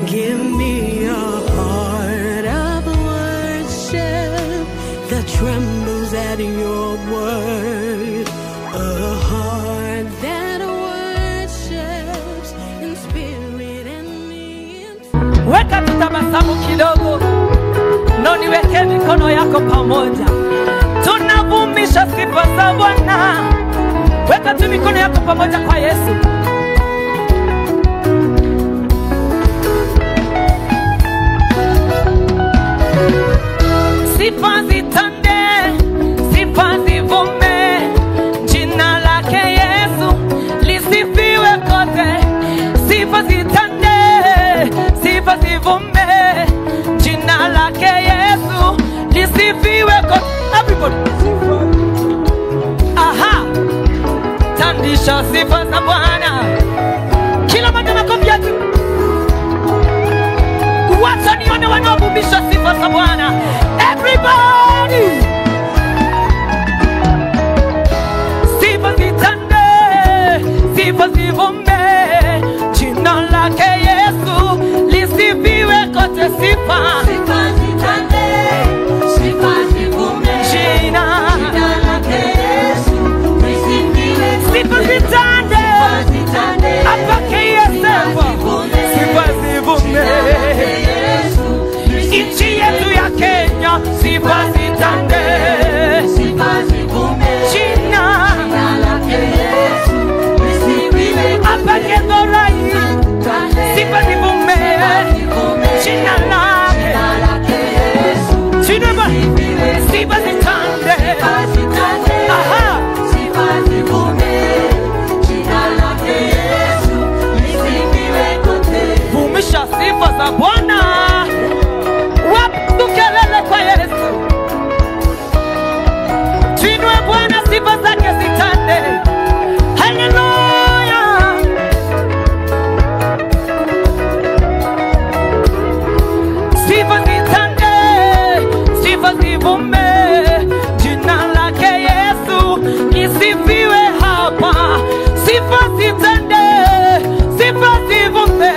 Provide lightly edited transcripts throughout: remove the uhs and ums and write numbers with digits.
Give me a heart of worship that trembles at your word. A heart that worships in spirit and in truth. Weka tutabasamu kidogo. No niweke mikono yako pamoja. Tunavumisha sifa za Bwana. Weka tu mikono yako pamoja kwa Yesu. Sifa zitande, sifa zivume, jina lake Yesu lisifiwe kote. Sifa zitande, sifa zivume, jina lake Yesu lisifiwe kote. Everybody. Aha. Tandisha sifa za Bwana. Kila mmoja makofi yake. Wacha nione wanaovumisha sifa za Bwana. Everybody. Sifa zitande, sifa zivume, jina lake Yesu lisifiwe kote. Sifa zitande, sifa zivume, jina lake Yesu lisifiwe kote. Sifa zitande, apake Yesu, sifa zivume, nchi yetu ya Kenya. Sifa zitande, sifa zivume, jina lake Yesu lisifiwe kote. apake Dorai, sifa zivume, jina lake Yesu, sifa zitande. Aha. sifa zivume, jina lake Yesu lisifiwe kote. Vumisha sifa za Bwana. Wapi kelele kwa Yesu. Tuinue Bwana, sifa zake zitande. Haleluya. Sifa zitande, sifa zivume, jina lake Yesu lisifiwe hapa. Sifa zitande, sifa zivume,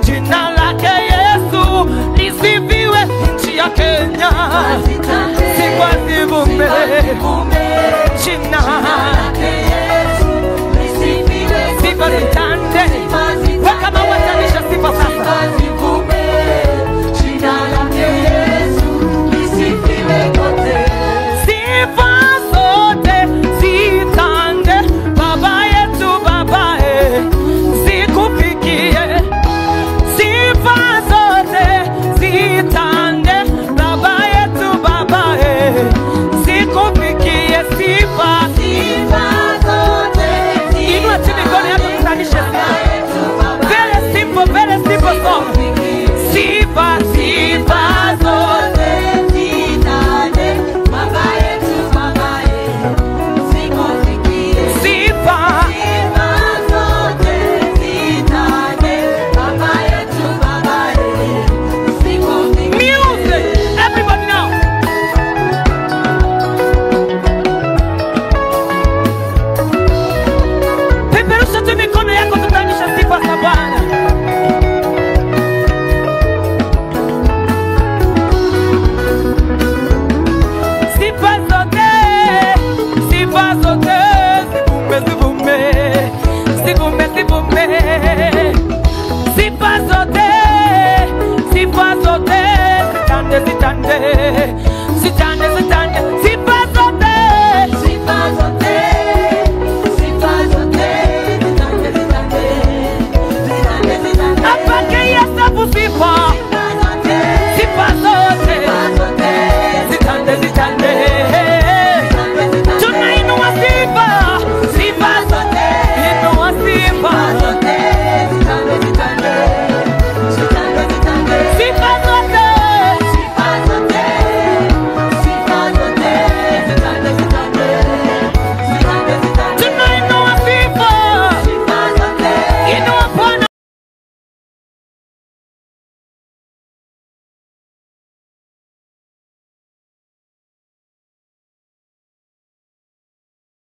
jina lake Yesu lisifiwe nchi ya Kenya. Sifa zivume, jina